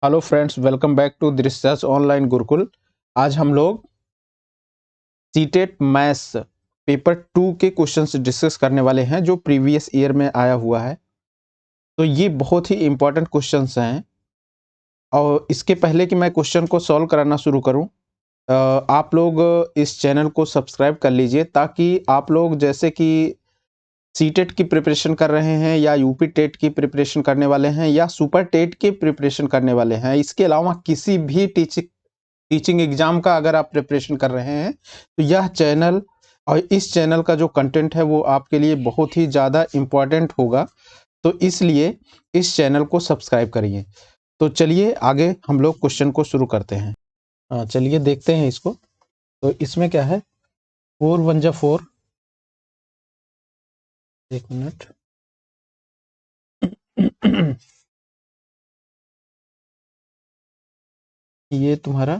Hello friends, welcome back to research online Gurukul. आज हम लोग सीटेट मैथ्स पेपर 2 के क्वेश्चंस डिस्कस करने वाले हैं जो प्रीवियस ईयर में आया हुआ है। तो ये बहुत ही इंपॉर्टेंट क्वेश्चंस हैं। और इसके पहले कि मैं क्वेश्चन को सॉल्व कराना शुरू करूं, आप लोग इस चैनल को सब्सक्राइब कर लीजिए ताकि आप लोग जैसे कि सीटेट की प्रिपरेशन कर रहे हैं या यूपी टेट की प्रिपरेशन करने वाले हैं या सुपर टेट की प्रिपरेशन करने वाले हैं, इसके अलावा किसी भी टीचिंग एग्जाम का अगर आप प्रिपरेशन कर रहे हैं तो यह चैनल और इस चैनल का जो कंटेंट है वो आपके लिए बहुत ही ज़्यादा इम्पोर्टेंट होगा। तो इसलिए इस चैनल को सब्सक्राइब करिए। तो चलिए आगे हम लोग क्वेश्चन को शुरू करते हैं। चलिए देखते हैं इसको। तो इसमें क्या है, 4 1 जा 4। एक मिनट। ये तुम्हारा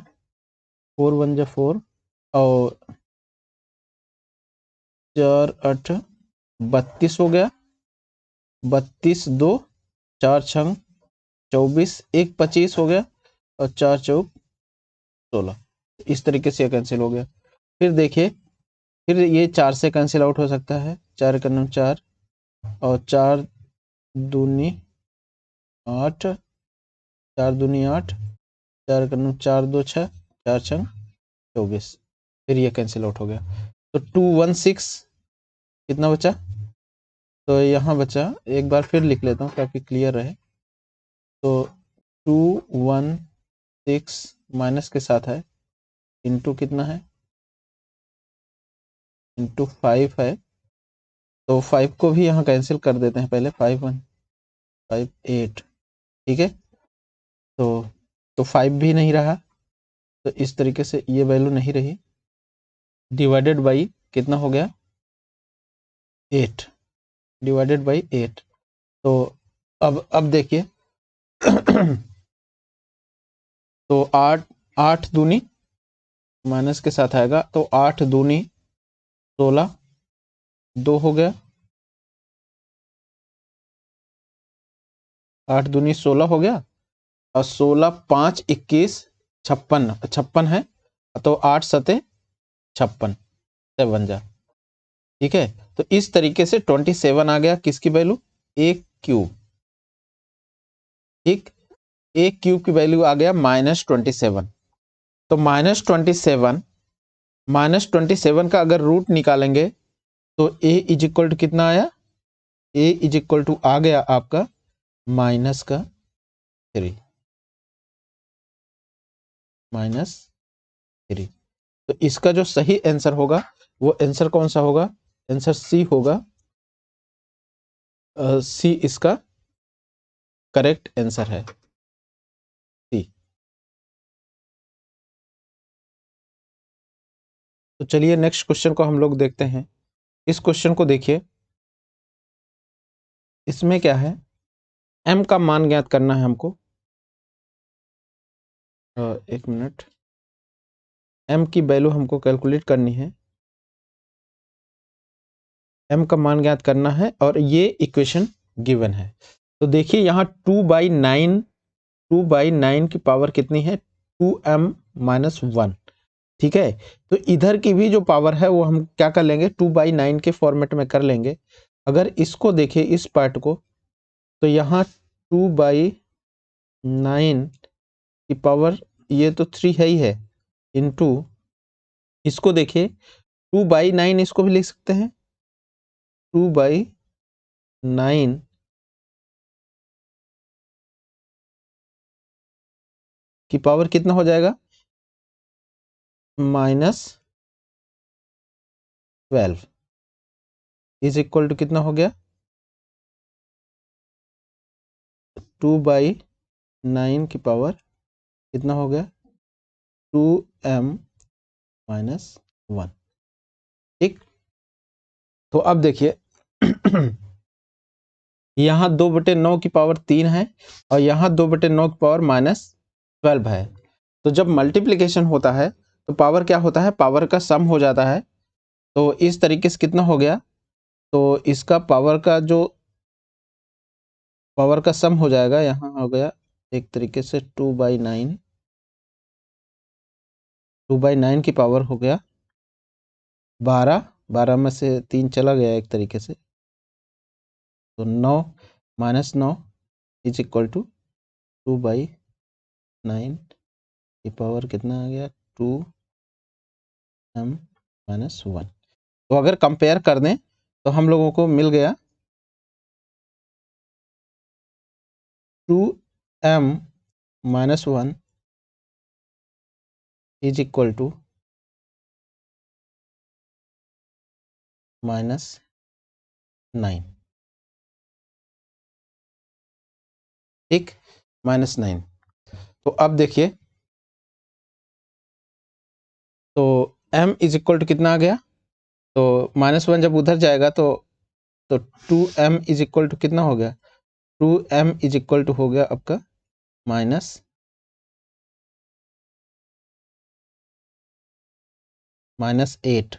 4 1 जा 4 और 4 8 32 हो गया। 32 2 4 6 24 1 25 हो गया और 4 चौक 16। इस तरीके से कैंसिल हो गया। फिर देखिए, फिर ये 4 से कैंसिल आउट हो सकता है। 4 का नम 4 और 4 दूनी 8, 4 दूनी 8, 4 का नम 4 2 6, 4 6 24। फिर ये कैंसिल आउट हो गया। तो 2 1 6 कितना बचा? तो यहाँ बचा, एक बार फिर लिख लेता हूँ ताकि क्लियर रहे। तो 2 1 6 माइनस के साथ है, इंटू कितना है, इंटू 5 है। तो 5 को भी यहाँ कैंसिल कर देते हैं पहले। 5 1 5 8, ठीक है। तो 5 भी नहीं रहा, तो इस तरीके से ये वैल्यू नहीं रही। डिवाइडेड बाई कितना हो गया? 8, डिवाइडेड बाई 8। तो अब देखिए तो 8 दूनी माइनस के साथ आएगा, तो 8 दूनी 16, 2 हो गया। 8 दूनी 16 हो गया और 16 5 21 56 है। तो 8 सते 56 7 जा, ठीक है। तो इस तरीके से 27 आ गया। किसकी वैल्यू? एक क्यूब, ठीक। एक क्यूब की वैल्यू आ गया -27। तो -27 का अगर रूट निकालेंगे तो a इज इक्वल टू कितना आया? a इज इक्वल टू आ गया आपका -3। -3। तो इसका जो सही आंसर होगा वो आंसर कौन सा होगा? आंसर सी होगा। सी इसका करेक्ट आंसर है, सी। तो चलिए नेक्स्ट क्वेश्चन को हम लोग देखते हैं। इस क्वेश्चन को देखिए, इसमें क्या है, m का मान ज्ञात करना है हमको। एक मिनट, m की वैल्यू हमको कैलकुलेट करनी है। m का मान ज्ञात करना है और ये इक्वेशन गिवन है। तो देखिए यहाँ 2/9 की पावर कितनी है? 2m-1, ठीक है। तो इधर की भी जो पावर है वो हम क्या कर लेंगे? 2/9 के फॉर्मेट में कर लेंगे। अगर इसको देखिए, इस पार्ट को, तो यहाँ 2/9 की पावर, ये तो 3 है ही है, इनटू इसको देखिए 2/9, इसको भी लिख सकते हैं 2/9 की पावर कितना हो जाएगा? -12 इज इक्वल टू कितना हो गया? 2/9 की पावर कितना हो गया? 2m-1, ठीक। तो अब देखिए यहाँ 2/9 की पावर 3 है और यहाँ 2/9 की पावर -12 है। तो जब मल्टीप्लिकेशन होता है तो पावर क्या होता है? पावर का सम हो जाता है। तो इस तरीके से कितना हो गया? तो इसका पावर का सम हो जाएगा। यहाँ हो गया एक तरीके से 2/9, 2/9 की पावर हो गया 12, 12 में से 3 चला गया एक तरीके से, तो 9 माइनस 9 इज इक्वल टू 2/9 की पावर कितना आ गया 2m-1। तो अगर कंपेयर कर दें तो हम लोगों को मिल गया 2m-1 इज इक्वल टू -9, ठीक, -9। तो अब देखिए, तो m इज इक्वल टू कितना आ गया, तो -1 जब उधर जाएगा तो 2m इज इक्वल टू कितना हो गया, 2m इज इक्वल टू हो गया आपका -8,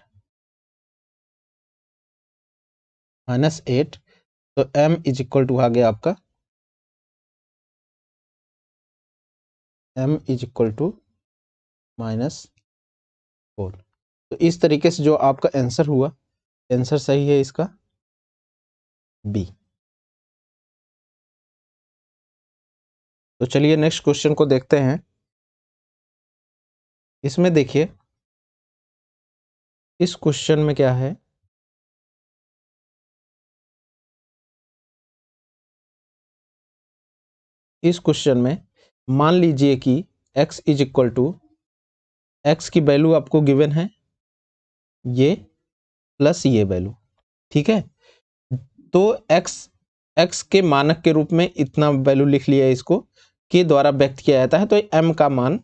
-8, तो m इज इक्वल टू आ गया आपका m इज इक्वल टू -4। तो इस तरीके से जो आपका आंसर हुआ, आंसर सही है इसका बी। तो चलिए नेक्स्ट क्वेश्चन को देखते हैं। इसमें देखिए, इस क्वेश्चन में क्या है, इस क्वेश्चन में मान लीजिए कि x is equal to, x की वैल्यू आपको गिवन है ये प्लस ये वैल्यू, ठीक है। तो x के मानक के रूप में इतना वैल्यू लिख लिया, इसको के द्वारा व्यक्त किया जाता है, तो m का मान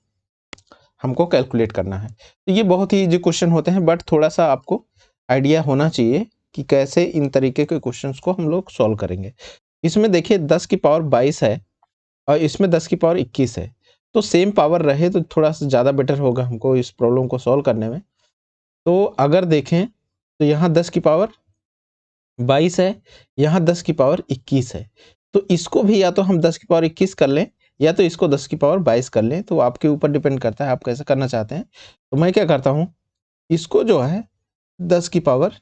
हमको कैलकुलेट करना है। तो ये बहुत ही इजी क्वेश्चन होते हैं, बट थोड़ा सा आपको आइडिया होना चाहिए कि कैसे इन तरीके के क्वेश्चंस को हम लोग सॉल्व करेंगे। इसमें देखिए 10 की पावर 22 है और इसमें 10 की पावर 21 है, तो सेम पावर रहे तो थोड़ा सा ज़्यादा बेटर होगा हमको इस प्रॉब्लम को सॉल्व करने में। तो अगर देखें तो यहाँ 10 की पावर 22 है, यहाँ 10 की पावर 21 है, तो इसको भी या तो हम 10 की पावर 21 कर लें या तो इसको 10 की पावर 22 कर लें, तो आपके ऊपर डिपेंड करता है आप कैसे करना चाहते हैं। तो मैं क्या करता हूँ, इसको जो है 10 की पावर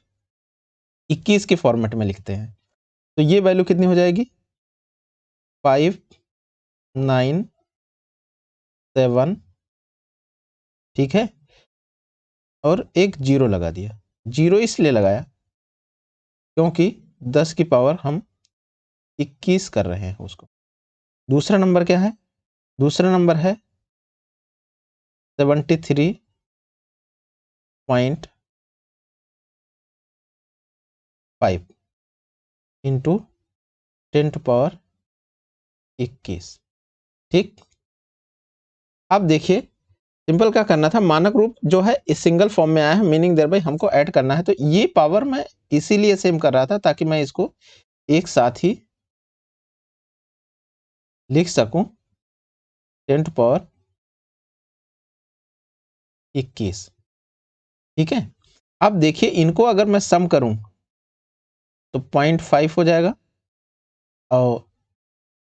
21 के फॉर्मेट में लिखते हैं, तो ये वैल्यू कितनी हो जाएगी 597, ठीक है, और एक जीरो लगा दिया। जीरो इसलिए लगाया क्योंकि 10 की पावर हम 21 कर रहे हैं उसको। दूसरा नंबर क्या है, दूसरा नंबर है 73.5 इंटू 10 टू पावर 21, ठीक। अब देखिए सिंपल क्या करना था, मानक रूप जो है इस सिंगल फॉर्म में आया है, मीनिंग देयर बाय हमको ऐड करना है, तो ये पावर मैं इसीलिए सेम कर रहा था ताकि मैं इसको एक साथ ही लिख सकूं 10 टू पावर 21, ठीक है। अब देखिए इनको अगर मैं सम करूं तो 0.5 हो जाएगा और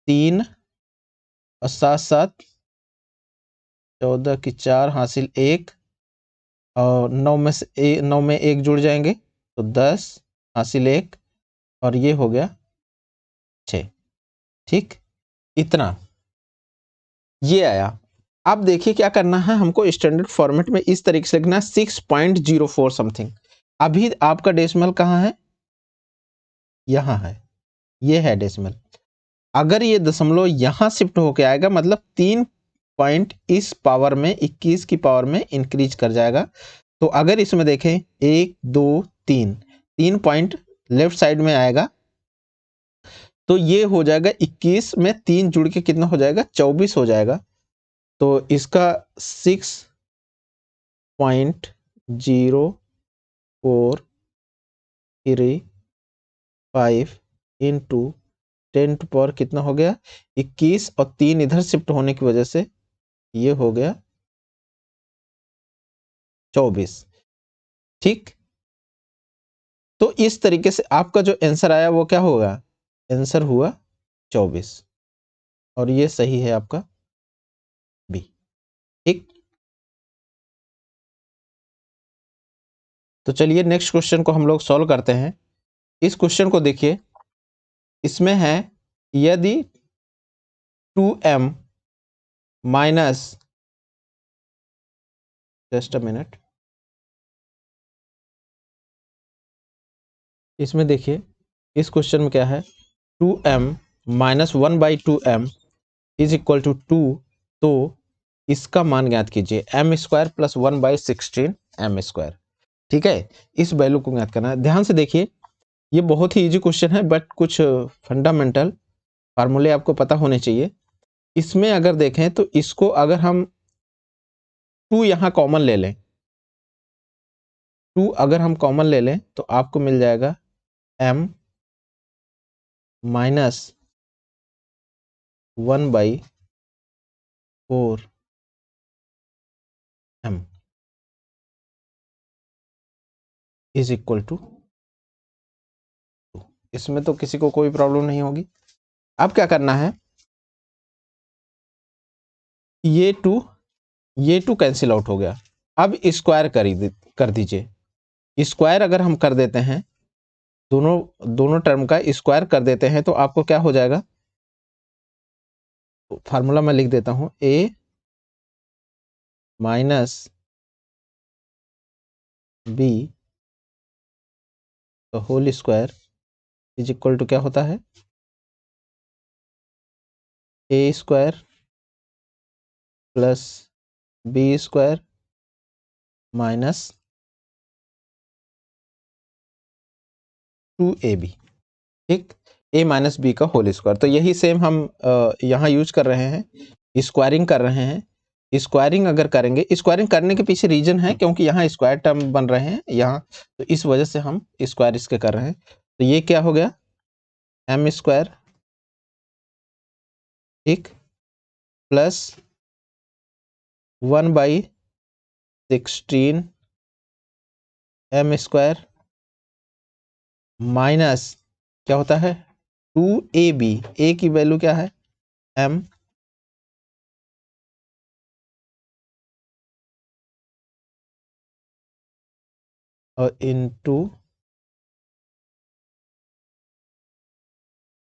3 और 7 7 14 की 4 हासिल 1 और 9 में से 9 में 1 जुड़ जाएंगे तो 10 हासिल 1 और ये हो गया 6, ठीक, इतना ये आया। अब देखिए क्या करना है हमको, स्टैंडर्ड फॉर्मेट में इस तरीके से लिखना है 6.04 समथिंग। अभी आपका डेसिमल कहाँ है, यहाँ है, ये है डेसिमल। अगर ये दशमलव यहाँ शिफ्ट होके आएगा मतलब 3 पॉइंट इस पावर में 21 की पावर में इंक्रीज कर जाएगा। तो अगर इसमें देखें 1 2 3, 3 पॉइंट लेफ्ट साइड में आएगा तो ये हो जाएगा 21 में 3 जुड़ के कितना हो जाएगा 24 हो जाएगा। तो इसका 6.0435 इंटू 10 टू पावर कितना हो गया 21 और 3 इधर शिफ्ट होने की वजह से ये हो गया 24, ठीक। तो इस तरीके से आपका जो आंसर आया वो क्या होगा, आंसर हुआ 24। और ये सही है आपका बी। ठीक, तो चलिए नेक्स्ट क्वेश्चन को हम लोग सॉल्व करते हैं। इस क्वेश्चन को देखिए, इसमें है यदि 2m minus, just a minute, इसमें देखिए इस क्वेश्चन में क्या है, 2m minus 1/2m is equal to 2, तो इसका मान ज्ञात कीजिए m² प्लस 1/16 m²। ठीक है, इस वैल्यू को ज्ञात करना है। ध्यान से देखिए, ये बहुत ही इजी क्वेश्चन है, बट कुछ फंडामेंटल फार्मूले आपको पता होने चाहिए। इसमें अगर देखें तो इसको अगर हम 2 यहाँ कॉमन ले लें, 2 अगर हम कॉमन ले लें तो आपको मिल जाएगा m minus 1/4m is equal to 2। इसमें तो किसी को कोई प्रॉब्लम नहीं होगी। अब क्या करना है, ये 2 कैंसिल आउट हो गया। अब स्क्वायर कर दीजिए। स्क्वायर अगर हम कर देते हैं, दोनों टर्म का स्क्वायर कर देते हैं तो आपको क्या हो जाएगा, फार्मूला मैं लिख देता हूं, a minus b whole square is equal to क्या होता है, a² plus b² minus 2ab। ठीक, a माइनस बी का होल स्क्वायर। तो यही सेम हम यहाँ यूज कर रहे हैं, स्क्वायरिंग कर रहे हैं। स्क्वायरिंग अगर करेंगे, स्क्वायरिंग करने के पीछे रीजन है क्योंकि यहाँ स्क्वायर टर्म बन रहे हैं यहाँ, तो इस वजह से हम स्क्वायर इसके कर रहे हैं। तो ये क्या हो गया, m², ठीक, प्लस 1/16 m² माइनस क्या होता है 2ab। a की वैल्यू क्या है m, और इनटू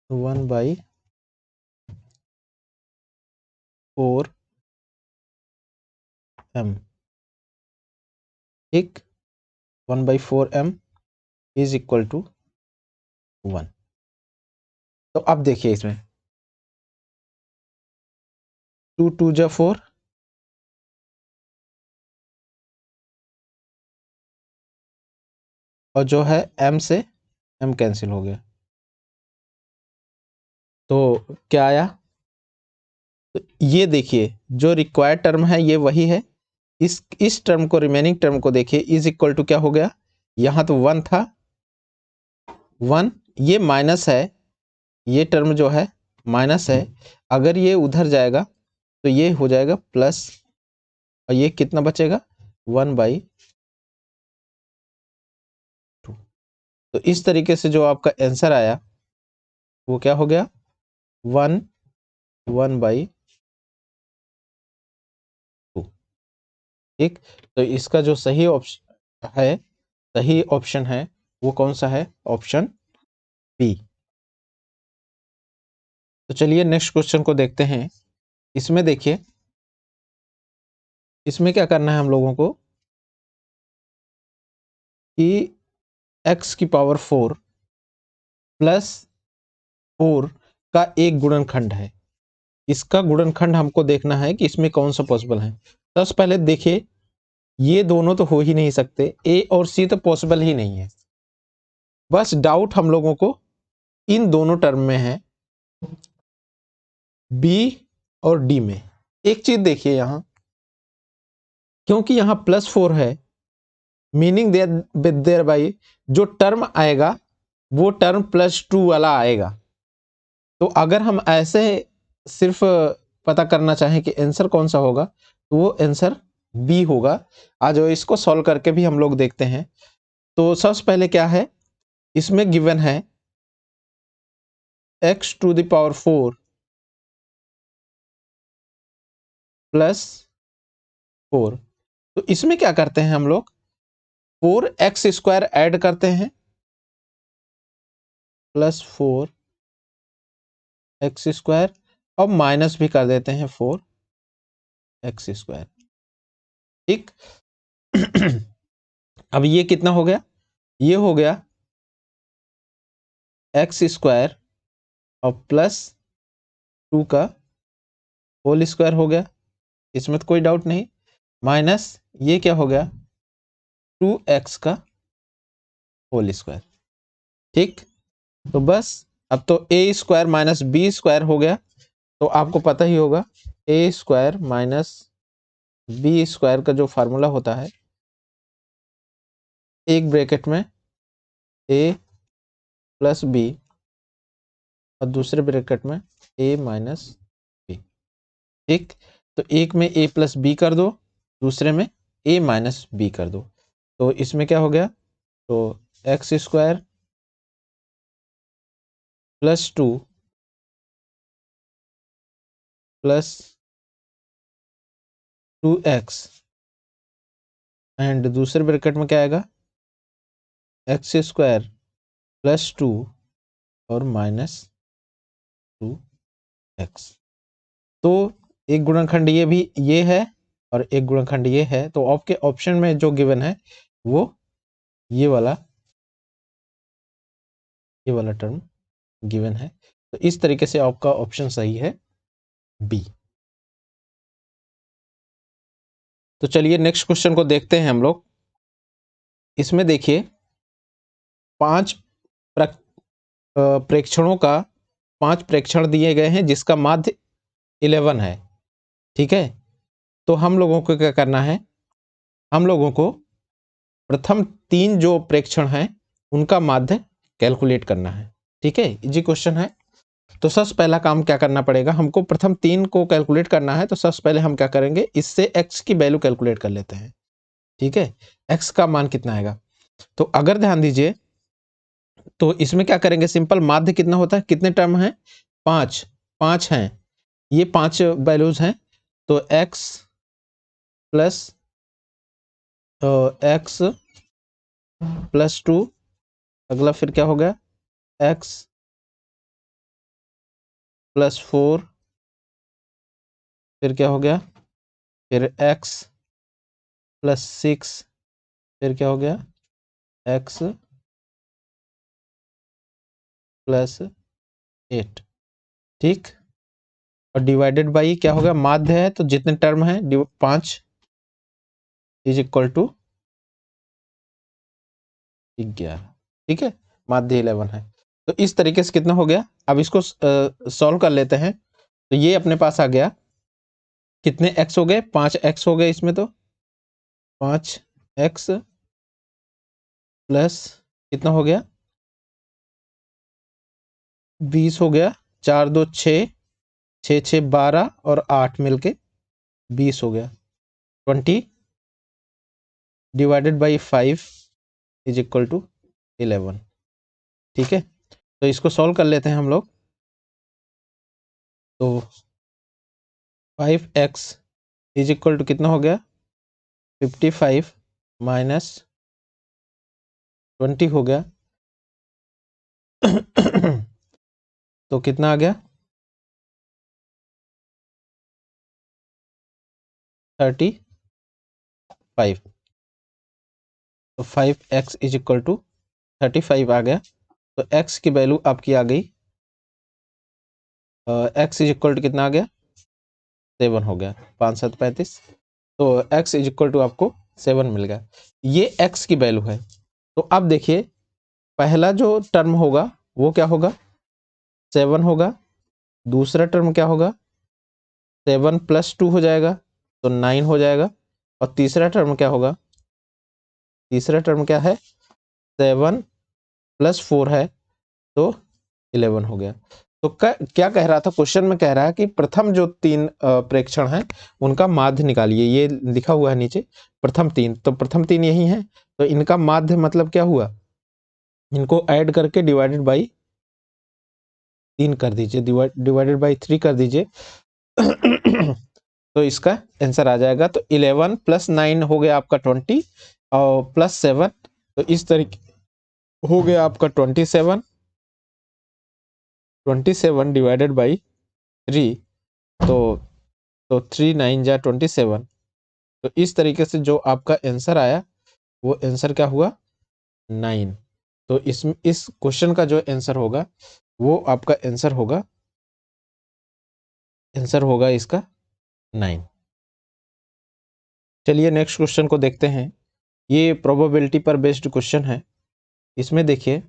1/4m। ठीक, 1/4m इज इक्वल टू 1। तो अब देखिए इसमें 2 2 जा 4, और जो है m से m कैंसिल हो गया, तो क्या आया, तो ये देखिए जो रिक्वायर्ड टर्म है ये वही है। इस टर्म को, रिमेनिंग टर्म को देखिए, इज इक्वल टू क्या हो गया, यहाँ तो 1 था, 1, ये माइनस है, ये टर्म जो है माइनस है, अगर ये उधर जाएगा तो ये हो जाएगा प्लस, और ये कितना बचेगा 1/2। तो इस तरीके से जो आपका आंसर आया वो क्या हो गया, 1/2। ठीक, तो इसका जो सही ऑप्शन है वो कौन सा है, ऑप्शन बी। तो चलिए नेक्स्ट क्वेश्चन को देखते हैं। इसमें देखिए, इसमें क्या करना है हम लोगों को कि x की पावर 4 प्लस 4 का एक गुणनखंड है। इसका गुणनखंड हमको देखना है कि इसमें कौन सा पॉसिबल है। सबसे पहले देखिए, ये दोनों तो हो ही नहीं सकते, a और c तो पॉसिबल ही नहीं है। बस डाउट हम लोगों को इन दोनों टर्म में है, b और d में। एक चीज देखिए यहाँ, क्योंकि यहाँ +4 है, मीनिंग देयर बाई जो टर्म आएगा वो टर्म +2 वाला आएगा। तो अगर हम ऐसे सिर्फ पता करना चाहें कि आंसर कौन सा होगा, तो वो आंसर बी होगा। आज इसको सॉल्व करके भी हम लोग देखते हैं। तो सबसे पहले क्या है, इसमें गिवन है x⁴ प्लस 4। तो इसमें क्या करते हैं हम लोग, 4x² ऐड करते हैं प्लस 4x² और माइनस भी कर देते हैं 4x²। ठीक। अब ये कितना हो गया, ये हो गया x² और प्लस 2 का होल स्क्वायर हो गया, इसमें तो कोई डाउट नहीं, माइनस ये क्या हो गया 2x का होल स्क्वायर। ठीक। तो बस अब तो a² माइनस b² हो गया। तो आपको पता ही होगा a² माइनस b² का जो फार्मूला होता है, एक ब्रैकेट में a प्लस b और दूसरे ब्रैकेट में a माइनस b। ठीक। तो एक में a प्लस b कर दो, दूसरे में a माइनस b कर दो। तो इसमें क्या हो गया, तो x² plus 2 plus 2x and दूसरे ब्रैकेट में क्या आएगा x² प्लस 2 और माइनस 2x। तो एक गुणनखंड ये भी ये है और एक गुणनखंड ये है, तो आपके ऑप्शन में जो गिवन है वो ये वाला टर्म गिवन है। तो इस तरीके से आपका ऑप्शन सही है बी। तो चलिए नेक्स्ट क्वेश्चन को देखते हैं हम लोग। इसमें देखिए 5 प्रेक्षणों का 5 प्रेक्षण दिए गए हैं जिसका माध्य 11 है। ठीक है। तो हम लोगों को क्या करना है, हम लोगों को प्रथम 3 जो प्रेक्षण हैं उनका माध्य कैलकुलेट करना है। ठीक है, इजी क्वेश्चन है। तो सबसे पहला काम क्या करना पड़ेगा, हमको प्रथम 3 को कैलकुलेट करना है। तो सबसे पहले हम क्या करेंगे, इससे x की वैल्यू कैलकुलेट कर लेते हैं। ठीक है, x का मान कितना आएगा। तो अगर ध्यान दीजिए तो इसमें क्या करेंगे, सिंपल माध्य कितना होता है, कितने टर्म हैं 5 हैं, ये 5 वैल्यूज हैं। तो x प्लस x प्लस 2, अगला फिर क्या हो गया x प्लस 4, फिर क्या हो गया, फिर x प्लस 6, फिर क्या हो गया x प्लस 8। ठीक। और डिवाइडेड बाई क्या होगा, माध्य है तो जितने टर्म है 5 इज इक्वल टू 11। ठीक है, माध्य 11 है। तो इस तरीके से कितना हो गया, अब इसको सॉल्व कर लेते हैं। तो ये अपने पास आ गया, कितने x हो गए, 5x हो गए इसमें। तो 5x प्लस कितना हो गया 20 हो गया, 4 2 6, 6 6 12 और 8 मिलके 20 हो गया। 20 divided by 5 is equal to 11। ठीक है, तो इसको सॉल्व कर लेते हैं हम लोग। तो 5x इज इक्वल टू कितना हो गया 55 माइनस 20 हो गया। तो कितना आ गया 35। तो 5x इज इक्वल टू 35 आ गया। तो x की वैल्यू आपकी आ गई, x इज इक्वल टू कितना आ गया 7 हो गया, 5 7 35। तो x इज इक्वल टू आपको 7 मिल गया, ये x की वैल्यू है। तो अब देखिए पहला जो टर्म होगा वो क्या होगा 7 होगा, दूसरा टर्म क्या होगा 7 प्लस 2 हो जाएगा तो 9 हो जाएगा, और तीसरा टर्म क्या होगा, तीसरा टर्म क्या है 7 प्लस 4 है तो 11 हो गया। तो क्या कह रहा था क्वेश्चन में, कह रहा है कि प्रथम जो 3 प्रेक्षण हैं उनका माध्य निकालिए। ये लिखा हुआ है नीचे प्रथम 3, तो प्रथम 3 यही हैं, तो इनका माध्य मतलब क्या हुआ, इनको ऐड करके डिवाइडेड बाई 3 कर दीजिए, डिवाइडेड बाई 3 कर दीजिए। तो इसका आंसर आ जाएगा। तो 11 + 9 हो गया आपका 20 और +7, तो इस तरीके हो गया आपका 27। 27 डिवाइडेड बाई 3, तो 3 9 जा 27। तो इस तरीके से जो आपका आंसर आया वो आंसर क्या हुआ 9। तो इस क्वेश्चन का जो आंसर होगा वो आपका आंसर होगा इसका 9। चलिए नेक्स्ट क्वेश्चन को देखते हैं। ये प्रोबेबिलिटी पर बेस्ड क्वेश्चन है। इसमें देखिए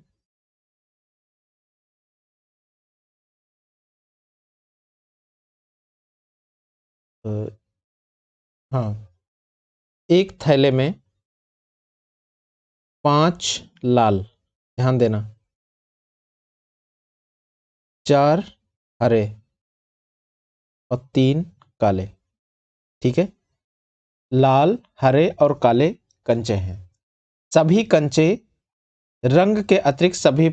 हाँ, एक थैले में 5 लाल, ध्यान देना, 4 हरे और 3 काले। ठीक है, लाल, हरे और काले कंचे हैं। सभी कंचे रंग के अतिरिक्त सभी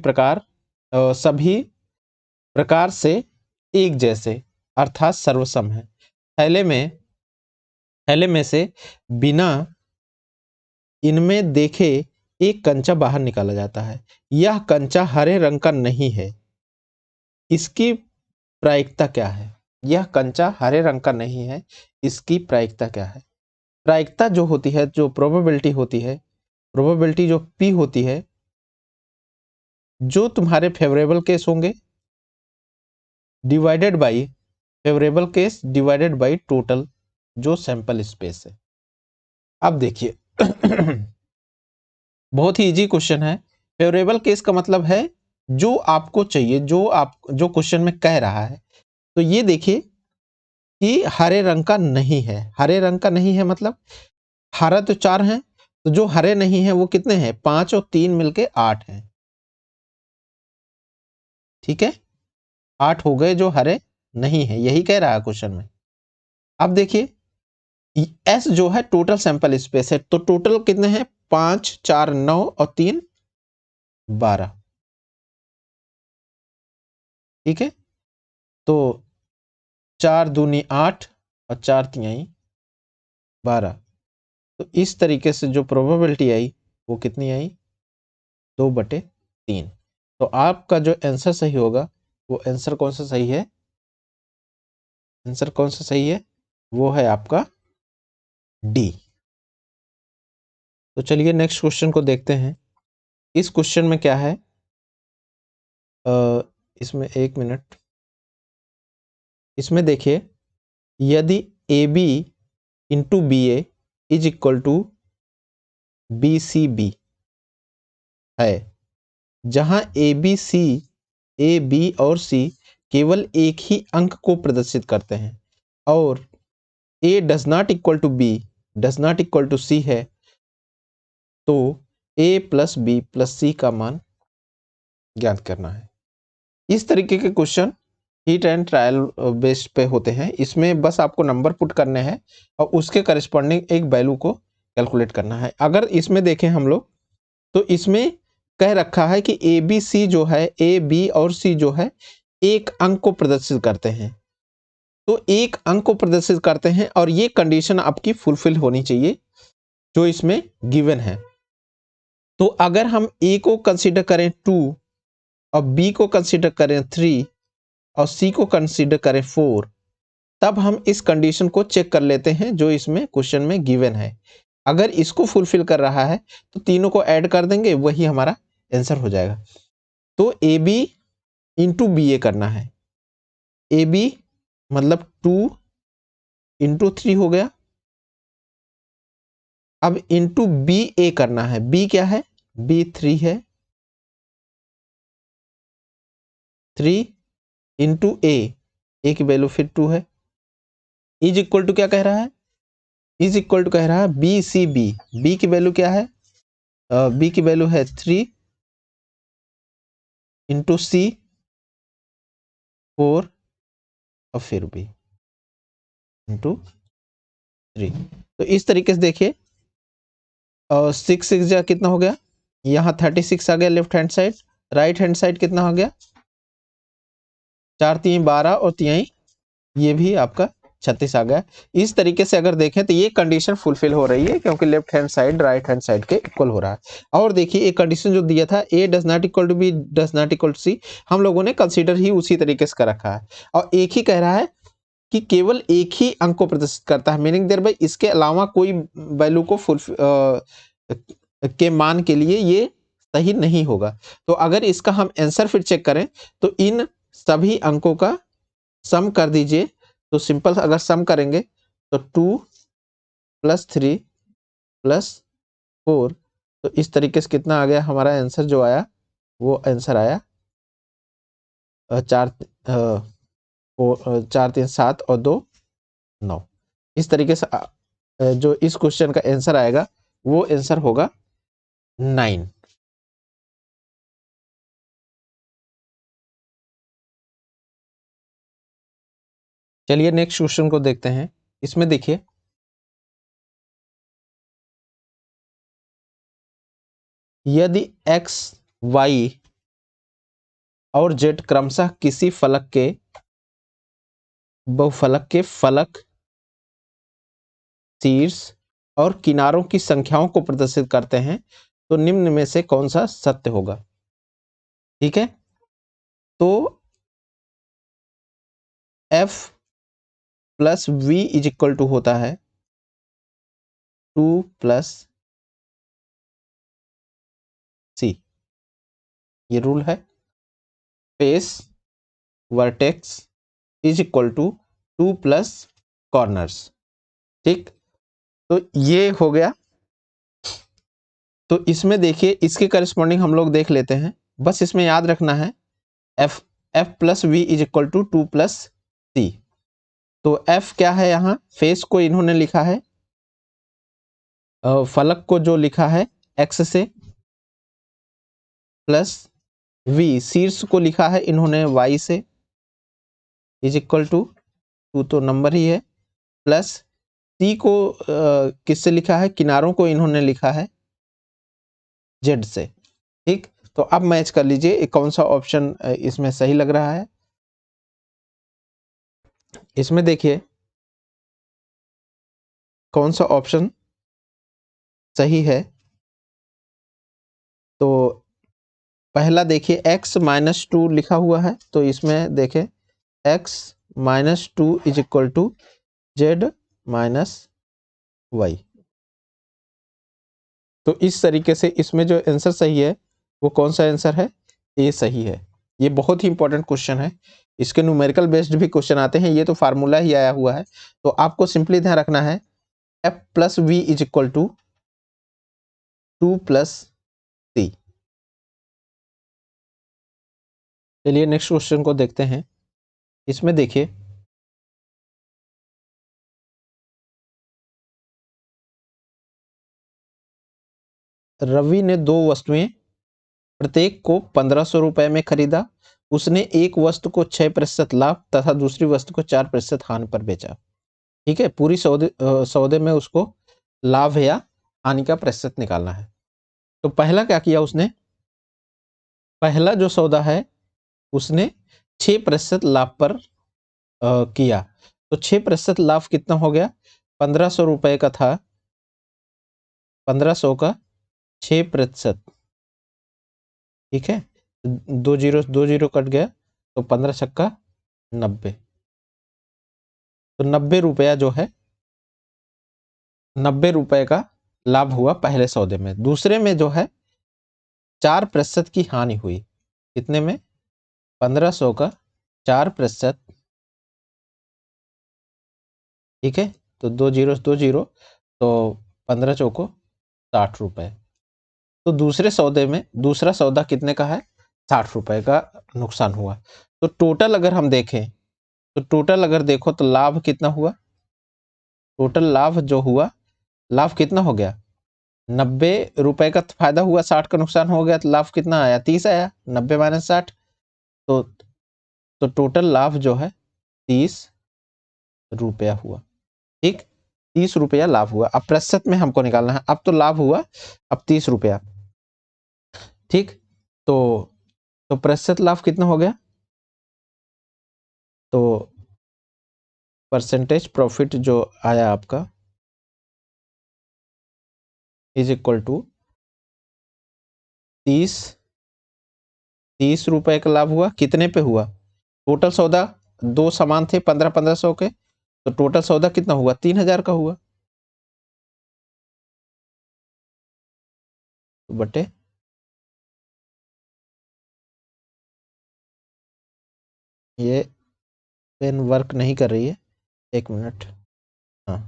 प्रकार से एक जैसे अर्थात सर्वसम है। थैले में से बिना इनमें देखे एक कंचा बाहर निकाला जाता है। यह कंचा हरे रंग का नहीं है, इसकी प्रायिकता क्या है? यह कंचा हरे रंग का नहीं है, इसकी प्रायिकता क्या है? प्रायिकता जो होती है, जो प्रोबेबिलिटी होती है, प्रोबेबिलिटी जो P होती है, जो तुम्हारे फेवरेबल केस होंगे divided by favourable case divided by total जो सैंपल स्पेस है। अब देखिए बहुत ही इजी क्वेश्चन है। फेवरेबल केस का मतलब है जो आपको चाहिए, जो क्वेश्चन में कह रहा है। तो ये देखिए कि हरे रंग का नहीं है। हरे रंग का नहीं है मतलब हरा तो 4 हैं, तो जो हरे नहीं है वो कितने हैं? 5 और 3 मिलके 8 हैं। ठीक है, 8 हो गए जो हरे नहीं है, यही कह रहा है क्वेश्चन में। अब देखिए एस जो है टोटल सैंपल स्पेस है, तो टोटल कितने हैं? 5 4 9 और 3 12। ठीक है, तो 4 दूनी 8 और 4 तिहाई 12। तो इस तरीके से जो प्रोबेबिलिटी आई वो कितनी आई? 2/3। तो आपका जो आंसर सही होगा वो आंसर कौन सा सही है? आंसर कौन सा सही है? वो है आपका डी। तो चलिए नेक्स्ट क्वेश्चन को देखते हैं। इस क्वेश्चन में क्या है? इसमें 1 मिनट। इसमें देखिए यदि A B into B A is equal to B C B है, जहां ए बी और सी केवल एक ही अंक को प्रदर्शित करते हैं और A does not equal to B does not equal to C है, तो A plus B plus C का मान ज्ञात करना है। इस तरीके के question hit and trial based पे होते हैं। इसमें बस आपको नंबर पुट करने हैं और उसके करस्पॉन्डिंग एक वैल्यू को कैलकुलेट करना है। अगर इसमें देखें हम लोग तो इसमें कह रखा है कि ए बी सी जो है, ए बी और सी जो है एक अंक को प्रदर्शित करते हैं। तो एक अंक को प्रदर्शित करते हैं और ये कंडीशन आपकी फुलफिल होनी चाहिए जो इसमें गिवन है। तो अगर हम ए को कंसीडर करें 2 और बी को कंसीडर करें 3 और सी को कंसीडर करें 4, तब हम इस कंडीशन को चेक कर लेते हैं जो इसमें क्वेश्चन में गिवन है। अगर इसको फुलफिल कर रहा है तो तीनों को ऐड कर देंगे, वही हमारा आंसर हो जाएगा। तो ए बी इंटू बी ए करना है। ए बी मतलब 2 इंटू 3 हो गया। अब इंटू बी ए करना है। बी क्या है? बी 3 है। 3 इंटू ए की वैल्यू फिर 2 है। इज इक्वल टू क्या कह रहा है? इज इक्वल टू कह रहा है बी सी बी। बी की वैल्यू क्या है? बी की वैल्यू है 3 इंटू सी 4 और फिर बी इंटू 3। तो इस तरीके से देखिए 6 6 जा कितना हो गया? यहाँ 36 आ गया left hand side. Right hand side कितना हो गया? 4 3 12 और तिहाई ये भी आपका 36 आ गया। इस तरीके से अगर देखें तो ये कंडीशन फुलफिल हो रही है क्योंकि left hand side right hand side के इक्वल हो रहा है। और देखिए एक कंडीशन जो दिया था A does not equal to B does not equal to C, हम लोगों ने कंसीडर ही उसी तरीके से कर रखा है। और एक ही कह रहा है कि केवल एक ही अंक को प्रदर्शित करता है, मीनिंग देयर बाय इसके अलावा कोई वैल्यू को के मान के लिए ये सही नहीं होगा। तो अगर इसका हम आंसर फिर चेक करें तो इन सभी अंकों का सम कर दीजिए। तो सिंपल अगर सम करेंगे तो 2 + 3 + 4, तो इस तरीके से कितना आ गया हमारा आंसर जो आया, वो आंसर आया 4 4 3 7 और 2 9। इस तरीके से जो इस क्वेश्चन का आंसर आएगा वो आंसर होगा 9। चलिए नेक्स्ट क्वेश्चन को देखते हैं। इसमें देखिए यदि x, y और z क्रमशः किसी फलक के बहुफलक के फलक, शीर्ष और किनारों की संख्याओं को प्रदर्शित करते हैं तो निम्न में से कौन सा सत्य होगा। ठीक है, तो f + v = होता है 2 + c, ये रूल है। Face vertex = 2 + corners. ठीक, तो ये हो गया। तो इसमें देखिए इसके करस्पॉन्डिंग हम लोग देख लेते हैं। बस इसमें याद रखना है f + v = 2 + c। तो f क्या है, यहाँ फेस को इन्होंने लिखा है, फलक को जो लिखा है x से, प्लस v शीर्ष को लिखा है इन्होंने y से, = 2 तो नंबर ही है, प्लस c को किससे लिखा है, किनारों को इन्होंने लिखा है z से। ठीक, तो अब मैच कर लीजिए कौन सा ऑप्शन इसमें सही लग रहा है। इसमें देखिए कौन सा ऑप्शन सही है। तो पहला देखिए x - 2 लिखा हुआ है, तो इसमें देखें x - 2 = z - y। तो इस तरीके से इसमें जो आंसर सही है वो कौन सा आंसर है, ए सही है। ये बहुत ही इंपॉर्टेंट क्वेश्चन है, इसके न्यूमेरिकल बेस्ड भी क्वेश्चन आते हैं, ये तो फार्मूला ही आया हुआ है। तो आपको सिंपली ध्यान रखना है f + v = 2 + c। चलिए नेक्स्ट क्वेश्चन को देखते हैं। इसमें देखिए रवि ने 2 वस्तुएं प्रत्येक को 1500 रुपए में खरीदा। उसने एक वस्तु को 6% लाभ तथा दूसरी वस्तु को 4% हानि पर बेचा। ठीक है, पूरी सौदे में उसको लाभ या हानि का प्रतिशत निकालना है। तो पहला क्या किया उसने, पहला जो सौदा है उसने 6% लाभ पर किया। तो 6% लाभ कितना हो गया, 1500 रुपए का था, 1500 का 6%। ठीक है, 2 जीरो कट गया, तो 15 छक्का 90। तो 90 रुपया जो है, 90 रुपए का लाभ हुआ पहले सौदे में। दूसरे में जो है 4% की हानि हुई, कितने में, 1500 का 4%। ठीक है, तो 2 जीरो, तो 15 चौको 60 रुपए। तो दूसरे सौदे में दूसरा सौदा कितने का है, 60 रुपए का नुकसान हुआ। तो टोटल अगर हम देखें, तो टोटल अगर देखो तो लाभ कितना हुआ, टोटल लाभ जो हुआ, लाभ कितना हो गया, 90 रुपए का फायदा हुआ, 60 का नुकसान हो गया, तो लाभ कितना आया, 30 आया, 90 - 60। तो टोटल लाभ जो है 30 रुपया हुआ। ठीक, 30 रुपया लाभ हुआ। अब प्रतिशत में हमको निकालना है, अब तो लाभ हुआ, अब 30 रुपया। ठीक, तो प्रतिशत लाभ कितना हो गया, तो परसेंटेज प्रॉफिट जो आया आपका इज इक्वल टू 30 रुपए का लाभ हुआ। कितने पे हुआ? टोटल सौदा दो सामान थे 1500 के, तो टोटल सौदा कितना हुआ? 3000 का हुआ, बटे ये पेन वर्क नहीं कर रही है, एक मिनट, हाँ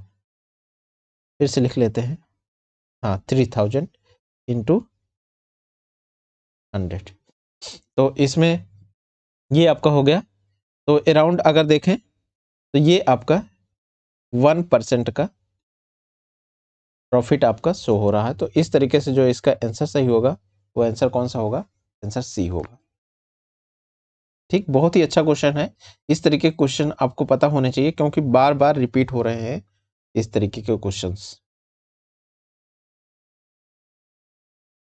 फिर से लिख लेते हैं। हाँ 3000 इंटू 100, तो इसमें ये आपका हो गया। तो अराउंड अगर देखें तो ये आपका 1% का प्रॉफिट आपका शो हो रहा है। तो इस तरीके से जो इसका आंसर सही होगा वो आंसर कौन सा होगा? आंसर सी होगा। ठीक, बहुत ही अच्छा क्वेश्चन है। इस तरीके के क्वेश्चन आपको पता होने चाहिए क्योंकि बार बार रिपीट हो रहे हैं इस तरीके के क्वेश्चंस।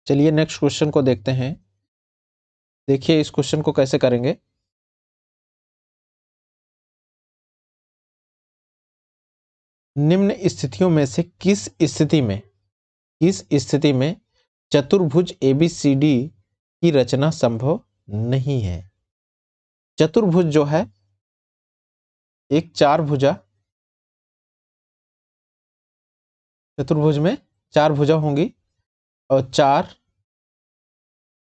चलिए नेक्स्ट क्वेश्चन को देखते हैं। देखिए इस क्वेश्चन को कैसे करेंगे। निम्न स्थितियों में से किस स्थिति में चतुर्भुज ABCD की रचना संभव नहीं है? चतुर्भुज जो है एक चार भुजा, चतुर्भुज में चार भुजा होंगी और चार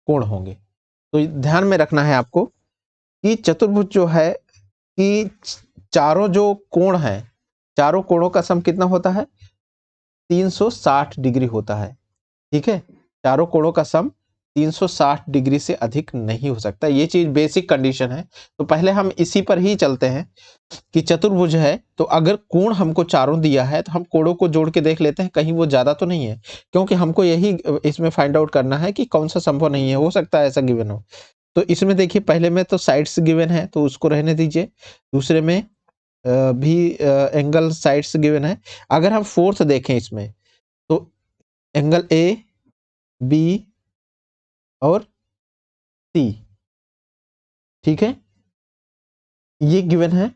कोण होंगे। तो ध्यान में रखना है आपको कि चतुर्भुज जो है कि चारों जो कोण हैं, चारों कोणों का सम कितना होता है? 360 डिग्री होता है। ठीक है, चारों कोणों का सम 360 डिग्री से अधिक नहीं हो सकता। ये चीज बेसिक कंडीशन है। तो पहले हम इसी पर ही चलते हैं कि चतुर्भुज है तो अगर कोण हमको चारों दिया है तो हम कोणों को जोड़ के देख लेते हैं कहीं वो ज्यादा तो नहीं है, क्योंकि हमको यही इसमें फाइंड आउट करना है कि कौन सा संभव नहीं है। हो सकता है ऐसा गिवन हो। तो इसमें देखिए पहले में तो साइड्स गिवन है तो उसको रहने दीजिए, दूसरे में भी एंगल साइड्स गिवन है। अगर हम फोर्थ देखें इसमें तो एंगल ए बी और सी, ठीक है, ये गिवन है।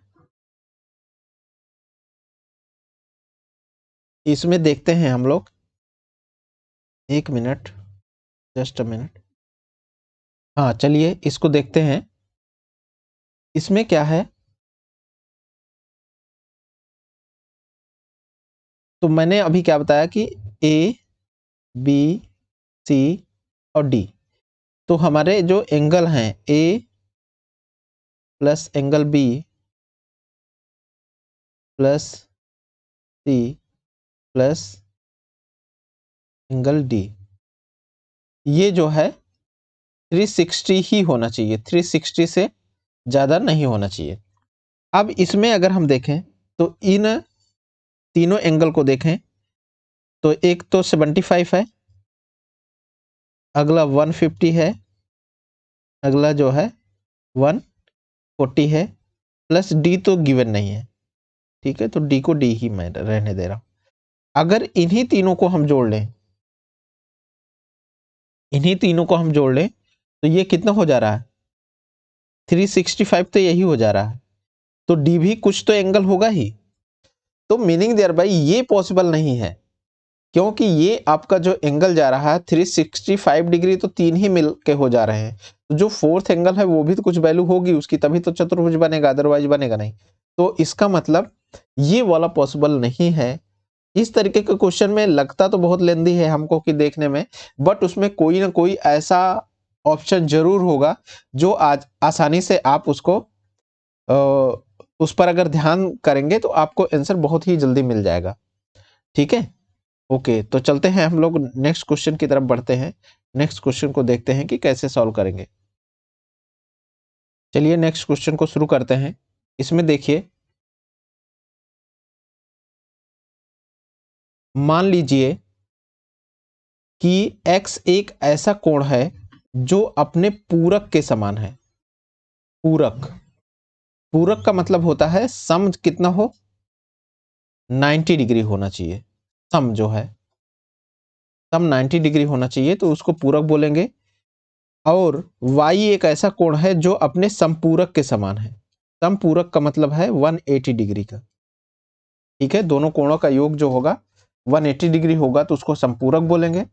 इसमें देखते हैं हम लोग, एक मिनट, जस्ट अ मिनट। हाँ चलिए इसको देखते हैं। इसमें क्या है, तो मैंने अभी क्या बताया कि ए बी सी और डी, तो हमारे जो एंगल हैं A plus angle B plus C plus angle D, ये जो है 360 ही होना चाहिए, 360 से ज्यादा नहीं होना चाहिए। अब इसमें अगर हम देखें तो इन तीनों एंगल को देखें तो एक तो 75 है, अगला 150 है, अगला जो है 140 है, प्लस डी तो गिवन नहीं है। ठीक है, तो डी को डी ही मैं रहने दे रहा हूं। अगर इन्हीं तीनों को हम जोड़ लें, इन्हीं तीनों को हम जोड़ लें तो ये कितना हो जा रहा है? 365 तो यही हो जा रहा है। तो डी भी कुछ तो एंगल होगा ही। तो मीनिंग देयर बाय ये पॉसिबल नहीं है, क्योंकि ये आपका जो एंगल जा रहा है 365 डिग्री, तो तीन ही मिल के हो जा रहे हैं। तो जो फोर्थ एंगल है वो भी तो कुछ वैल्यू होगी उसकी, तभी तो चतुर्भुज बनेगा, अदरवाइज बनेगा नहीं। तो इसका मतलब ये वाला पॉसिबल नहीं है। इस तरीके के क्वेश्चन में लगता तो बहुत लेंदी है हमको कि देखने में, बट उसमें कोई ना कोई ऐसा ऑप्शन जरूर होगा जो आज आसानी से आप उसको उस पर अगर ध्यान करेंगे तो आपको आंसर बहुत ही जल्दी मिल जाएगा। ठीक है, ओके, तो चलते हैं हम लोग नेक्स्ट क्वेश्चन की तरफ बढ़ते हैं। नेक्स्ट क्वेश्चन को देखते हैं कि कैसे सॉल्व करेंगे। चलिए नेक्स्ट क्वेश्चन को शुरू करते हैं। इसमें देखिए, मान लीजिए कि x एक ऐसा कोण है जो अपने पूरक के समान है। पूरक, पूरक का मतलब होता है सम कितना हो, 90 डिग्री होना चाहिए। सम जो है सम 90 डिग्री होना चाहिए, तो उसको पूरक बोलेंगे। और y एक ऐसा कोण है जो अपने समपूरक के समान है। समपूरक का मतलब है 180 डिग्री का। ठीक है, दोनों कोणों का योग जो होगा 180 डिग्री होगा तो उसको समपूरक बोलेंगे,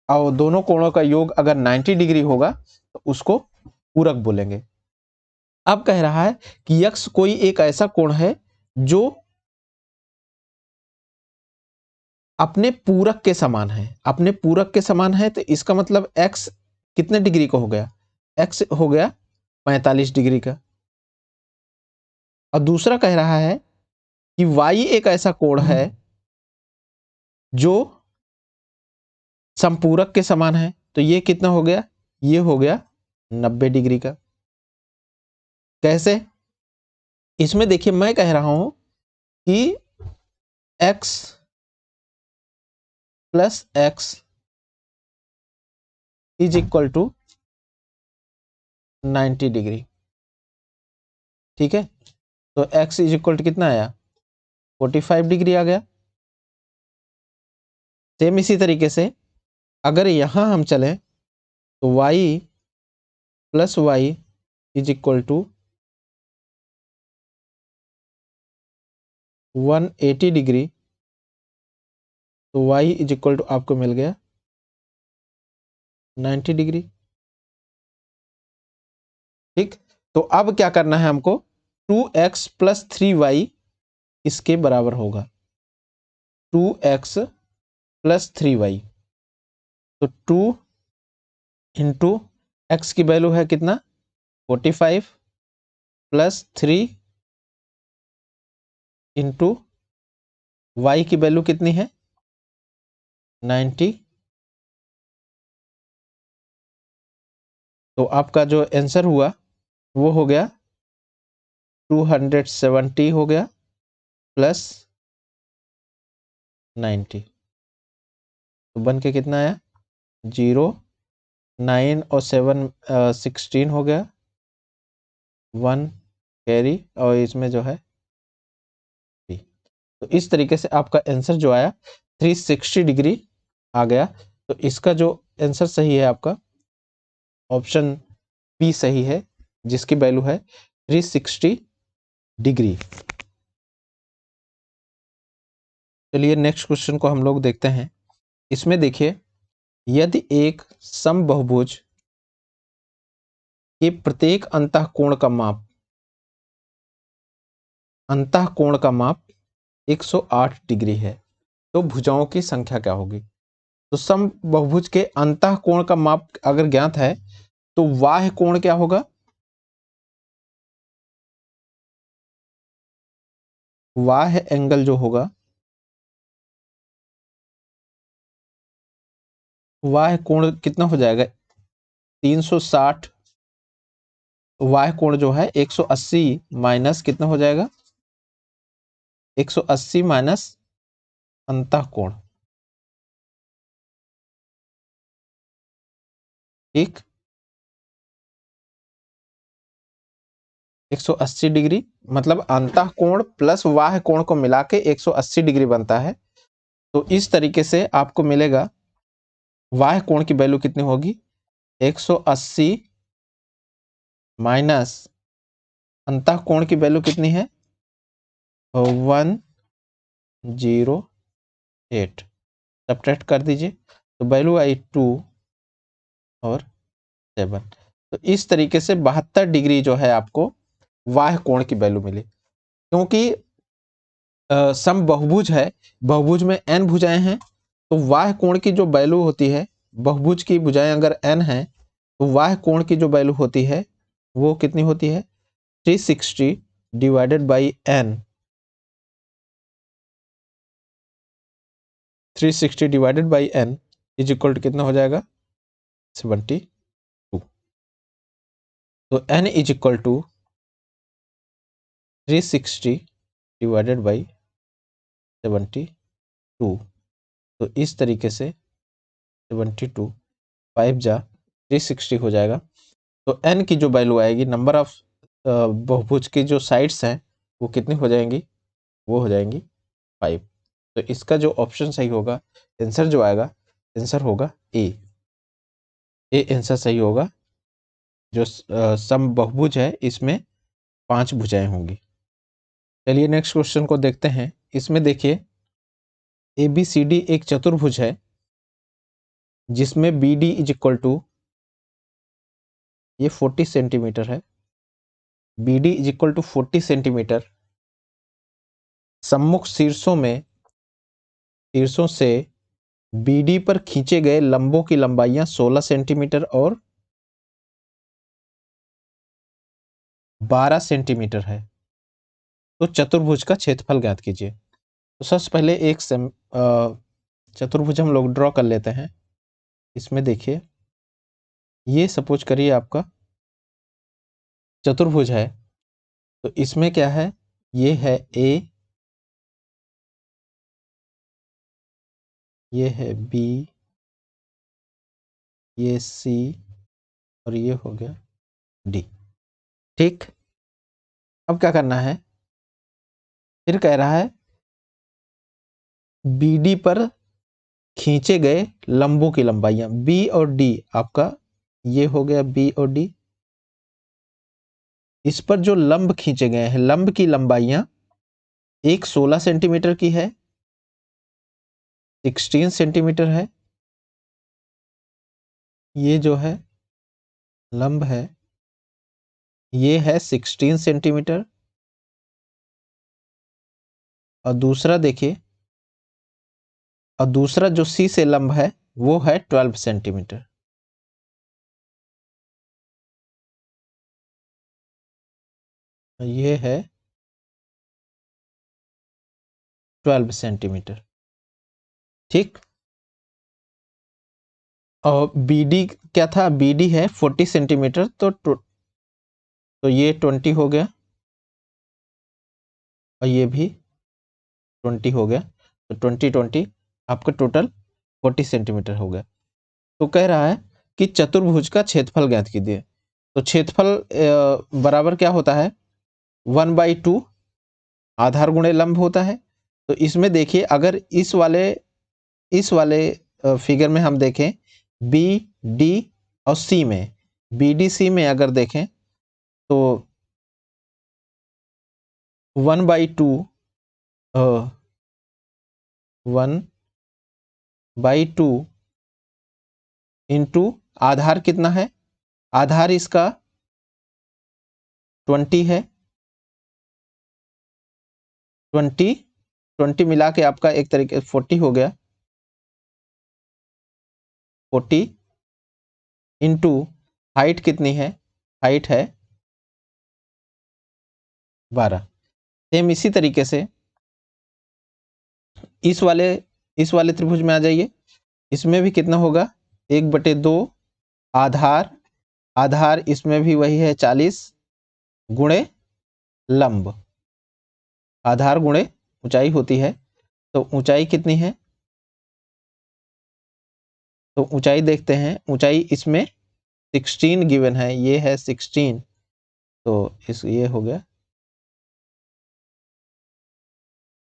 और दोनों कोणों का योग अगर 90 डिग्री होगा तो उसको पूरक बोलेंगे। अब कह रहा है कि यक्ष कोई एक ऐसा कोण है जो अपने पूरक के समान है। अपने पूरक के समान है तो इसका मतलब x कितने डिग्री का हो गया, x हो गया 45 डिग्री का। और दूसरा कह रहा है कि y एक ऐसा कोण है जो संपूरक के समान है, तो ये कितना हो गया, ये हो गया 90 डिग्री का। कैसे, इसमें देखिए मैं कह रहा हूं कि x plus x is equal to 90 degree. ठीक है, तो x इज इक्वल टू कितना आया, 45 डिग्री आ गया। सेम इसी तरीके से अगर यहां हम चलें तो y plus y is equal to 180 degree, तो y इज इक्वल टू आपको मिल गया 90 डिग्री। ठीक, तो अब क्या करना है हमको, 2x प्लस 3y इसके बराबर होगा, 2x प्लस 3y। तो 2 इंटू एक्स की वैल्यू है कितना 45 प्लस 3 इंटू वाई की वैल्यू कितनी है 90। तो आपका जो आंसर हुआ वो हो गया 270 हो गया प्लस 90, तो बन के कितना आया 0, 9 और 7 16 हो गया, 1 कैरी और इसमें जो है 3। तो इस तरीके से आपका आंसर जो आया 360 डिग्री आ गया। तो इसका जो आंसर सही है आपका ऑप्शन बी सही है, जिसकी वैल्यू है 360 डिग्री। चलिए नेक्स्ट क्वेश्चन को हम लोग देखते हैं। इसमें देखिए, यदि एक समबहुभुज के प्रत्येक अंतःकोण का माप 108 डिग्री है तो भुजाओं की संख्या क्या होगी। तो समबहुभुज के अंतःकोण का माप अगर ज्ञात है तो बाह्य कोण क्या होगा, बाह्य एंगल जो होगा, बाह्य कोण कितना हो जाएगा 360, बाह्य कोण जो है 180 माइनस कितना हो जाएगा 180 माइनस अंतःकोण। ठीक, 180 डिग्री मतलब अंतःकोण प्लस बाह्य कोण को मिला के 180 डिग्री बनता है। तो इस तरीके से आपको मिलेगा बाह्य कोण की वैल्यू कितनी होगी 180 माइनस अंतःकोण की वैल्यू कितनी है 108, सब्ट्रैक्ट कर दीजिए तो वैल्यू आई 2 और 7। तो इस तरीके से 72 डिग्री जो है आपको बाह्य कोण की वैल्यू मिली। क्योंकि समबहुभुज है, बहुभुज में n भुजाएं हैं, तो बाह्य कोण की जो वैल्यू होती है, बहुभुज की भुजाएं अगर n है तो बाह्य कोण की जो वैल्यू होती है वो कितनी होती है 360 divided by n, 360 divided by n is equal to कितना हो जाएगा 72। तो n is equal to 360 divided by 72। तो इस तरीके से 72 5 जा 360 हो जाएगा। तो n की जो वैल्यू आएगी, नंबर ऑफ बहुभुज की जो साइड्स हैं वो कितनी हो जाएंगी, वो हो जाएंगी 5। तो इसका जो ऑप्शन सही होगा, आंसर जो आएगा, आंसर होगा ए आंसर सही होगा। जो समबहुभुज है इसमें 5 भुजाएं होंगी। चलिए नेक्स्ट क्वेश्चन को देखते हैं। इसमें देखिए ABCD एक चतुर्भुज है जिसमें BD इज इक्वल टू, ये 40 सेंटीमीटर है, BD is equal to 40 centimetre. सम्मुख शीर्षों से BD पर खींचे गए लंबों की लंबाइयां 16 सेंटीमीटर और 12 सेंटीमीटर है। तो चतुर्भुज का क्षेत्रफल ज्ञात कीजिए। तो सबसे पहले एक चतुर्भुज हम लोग ड्रॉ कर लेते हैं। इसमें देखिए, ये सपोज करिए आपका चतुर्भुज है। तो इसमें क्या है, ये है A, ये है B, ये C और ये हो गया D। ठीक, अब क्या करना है, फिर कह रहा है BD पर खींचे गए लंबों की लंबाइयां, B और D आपका ये हो गया B और D। इस पर जो लंब खींचे गए हैं, लंब की लंबाइयां एक 16 सेंटीमीटर की है, 16 सेंटीमीटर है। ये जो है लंब है, ये है 16 सेंटीमीटर। और दूसरा देखिए, और दूसरा जो C से लंब है वो है 12 सेंटीमीटर। ये है 12 सेंटीमीटर। ठीक, और BD क्या था, BD है 40 सेंटीमीटर, तो ये 20 हो गया और ये भी 20 हो गया। तो 20 आपका टोटल 40 सेंटीमीटर हो गया। तो कह रहा है कि चतुर्भुज का क्षेत्रफल ज्ञात कीजिए। तो क्षेत्रफल बराबर क्या होता है, 1/2 आधार गुणे लंब होता है। तो इसमें देखिए, अगर इस वाले फिगर में हम देखें, बी डी और सी में, BDC में अगर देखें तो 1/2 1/2 इंटू आधार कितना है, आधार इसका 20 है। 20 मिला के आपका एक तरीके 40 हो गया। 40 इंटू हाइट कितनी है, हाइट है 12। सेम इसी तरीके से इस वाले त्रिभुज में आ जाइए। इसमें भी कितना होगा, 1/2 आधार इसमें भी वही है 40 गुणे लंब, आधार गुणे ऊंचाई होती है। तो ऊंचाई कितनी है, तो ऊंचाई देखते हैं। ऊंचाई इसमें 16 गिवन है, ये है 16, तो ये हो गया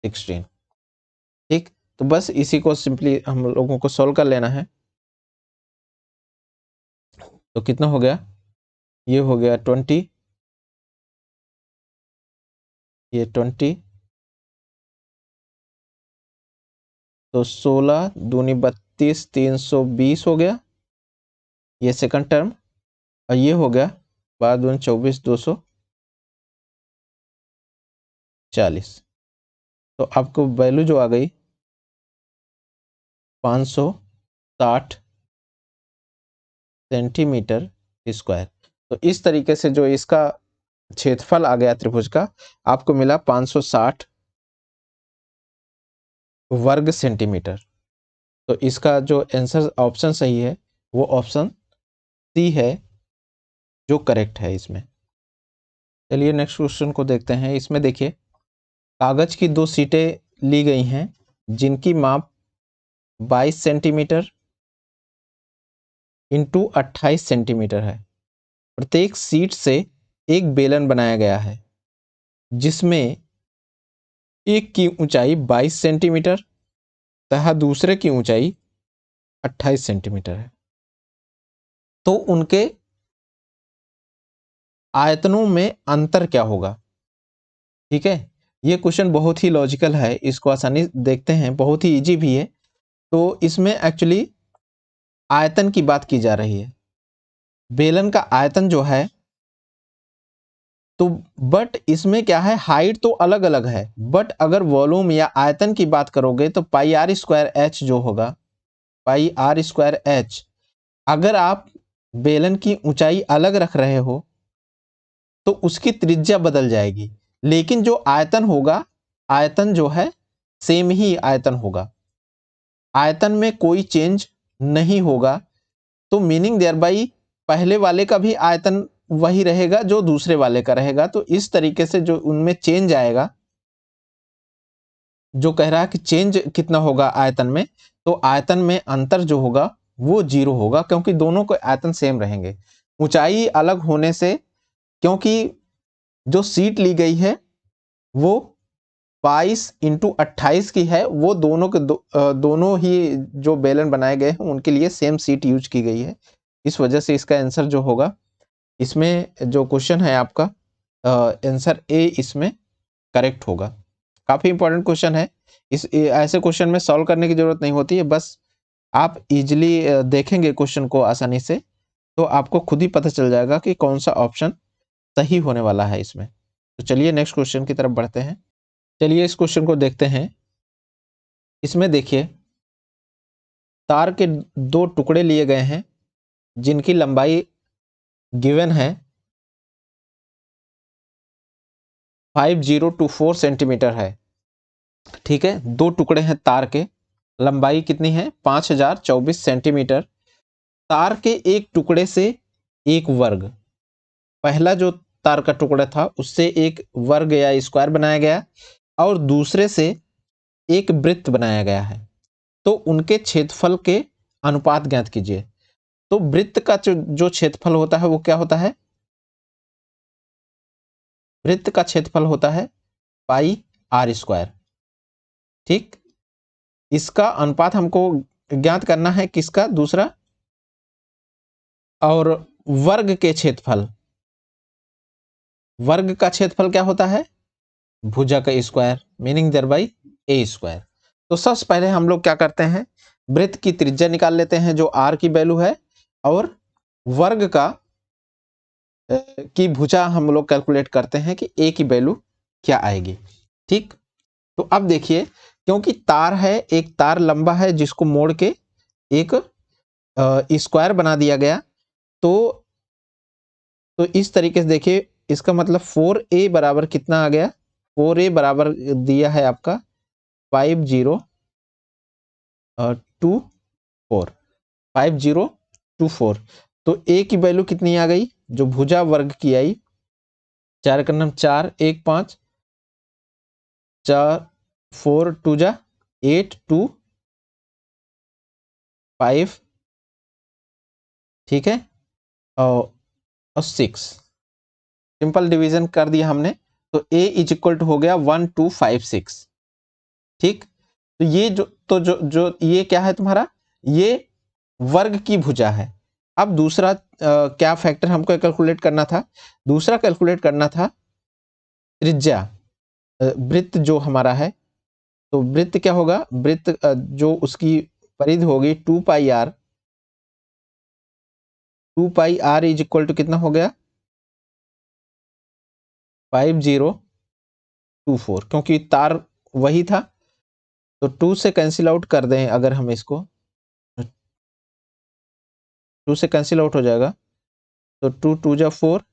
16। ठीक, तो बस इसी को सिंपली हम लोगों को सॉल्व कर लेना है। तो कितना हो गया, ये हो गया 20, ये 20, तो 16 दूनी 32, 320 हो गया, ये सेकंड टर्म। और ये हो गया 12 दूनी 24, 240। तो आपको वैल्यू जो आ गई 560 सेंटीमीटर स्क्वायर। तो इस तरीके से जो इसका क्षेत्रफल आ गया त्रिभुज का, आपको मिला 560 वर्ग सेंटीमीटर। तो इसका जो आंसर ऑप्शन सही है वो ऑप्शन सी है, जो करेक्ट है इसमें। चलिए नेक्स्ट क्वेश्चन को देखते हैं। इसमें देखिए, कागज की 2 शीटें ली गई हैं जिनकी माप 22 सेंटीमीटर इंटू 28 सेंटीमीटर है। प्रत्येक सीट से एक बेलन बनाया गया है जिसमें एक की ऊंचाई 22 सेंटीमीटर तथा दूसरे की ऊंचाई 28 सेंटीमीटर है। तो उनके आयतनों में अंतर क्या होगा। ठीक है, ये क्वेश्चन बहुत ही लॉजिकल है, इसको आसानी देखते हैं, बहुत ही इजी भी है। तो इसमें एक्चुअली आयतन की बात की जा रही है, बेलन का आयतन जो है, तो बट इसमें क्या है, हाइट तो अलग अलग है, बट अगर वॉल्यूम या आयतन की बात करोगे तो पाई आर स्क्वायर एच जो होगा, पाई आर स्क्वायर एच, अगर आप बेलन की ऊंचाई अलग रख रहे हो तो उसकी त्रिज्या बदल जाएगी, लेकिन जो आयतन होगा, आयतन जो है सेम ही आयतन होगा, आयतन में कोई चेंज नहीं होगा। तो मीनिंग देयर बाई पहले वाले का भी आयतन वही रहेगा जो दूसरे वाले का रहेगा। तो इस तरीके से जो उनमें चेंज आएगा, जो कह रहा है कि चेंज कितना होगा आयतन में, तो आयतन में अंतर जो होगा वो 0 होगा, क्योंकि दोनों के आयतन सेम रहेंगे। ऊंचाई अलग होने से, क्योंकि जो सीट ली गई है वो 22x28 की है, वो दोनों के दोनों ही जो बेलन बनाए गए हैं उनके लिए सेम सीट यूज की गई है। इस वजह से इसका आंसर जो होगा, इसमें जो क्वेश्चन है आपका आंसर ए इसमें करेक्ट होगा। काफी इंपॉर्टेंट क्वेश्चन है, इस ऐसे क्वेश्चन में सॉल्व करने की जरूरत नहीं होती है, बस आप इजीली देखेंगे क्वेश्चन को आसानी से, तो आपको खुद ही पता चल जाएगा कि कौन सा ऑप्शन सही होने वाला है इसमें। तो चलिए नेक्स्ट क्वेश्चन की तरफ बढ़ते हैं। चलिए इस क्वेश्चन को देखते हैं। इसमें देखिए, तार के दो टुकड़े लिए गए हैं जिनकी लंबाई गिवन है 5024 सेंटीमीटर है। ठीक है, दो टुकड़े हैं तार के, लंबाई कितनी है 5024 सेंटीमीटर। तार के एक टुकड़े से एक वर्ग, पहला जो तार का टुकड़ा था उससे एक वर्ग या स्क्वायर बनाया गया, और दूसरे से एक वृत्त बनाया गया है। तो उनके क्षेत्रफल के अनुपात ज्ञात कीजिए। तो वृत्त का जो क्षेत्रफल होता है वो क्या होता है, वृत्त का क्षेत्रफल होता है पाई आर स्क्वायर। ठीक, इसका अनुपात हमको ज्ञात करना है, किसका, दूसरा। और वर्ग के क्षेत्रफल, वर्ग का क्षेत्रफल क्या होता है, भुजा का square, meaning thereby a square. तो सबसे पहले हम लोग क्या करते हैं, वृत्त की त्रिज्या निकाल लेते हैं जो आर की वैल्यू है, और वर्ग का की भुजा हम लोग कैलकुलेट करते हैं कि ए की वैल्यू क्या आएगी। ठीक, तो अब देखिए, क्योंकि तार है, एक तार लंबा है जिसको मोड़ के एक स्क्वायर बना दिया गया, तो इस तरीके से देखिए, इसका मतलब 4a बराबर कितना आ गया, 4a बराबर दिया है आपका 5024, 5024। तो a की वैल्यू कितनी आ गई, जो भुजा वर्ग की आई, 4 का नाम 4, 1 5, 4 4 2 जा 8 2 5, ठीक है, और 6, सिंपल डिवीजन कर दिया हमने, तो a इज इक्वल टू हो गया 1256। ठीक, तो ये जो ये क्या है तुम्हारा, ये वर्ग की भुजा है। अब दूसरा क्या फैक्टर हमको कैलकुलेट करना था, दूसरा कैलकुलेट करना था त्रिज्या, वृत्त जो हमारा है। तो वृत्त क्या होगा, वृत्त जो उसकी परिधि होगी 2 पाई आर इज इक्वल टू कितना हो गया 5024, क्योंकि तार वही था, तो 2 से कैंसिल आउट कर दें, अगर हम इसको 2 से कैंसिल आउट हो जाएगा, तो 2 2 जा 4,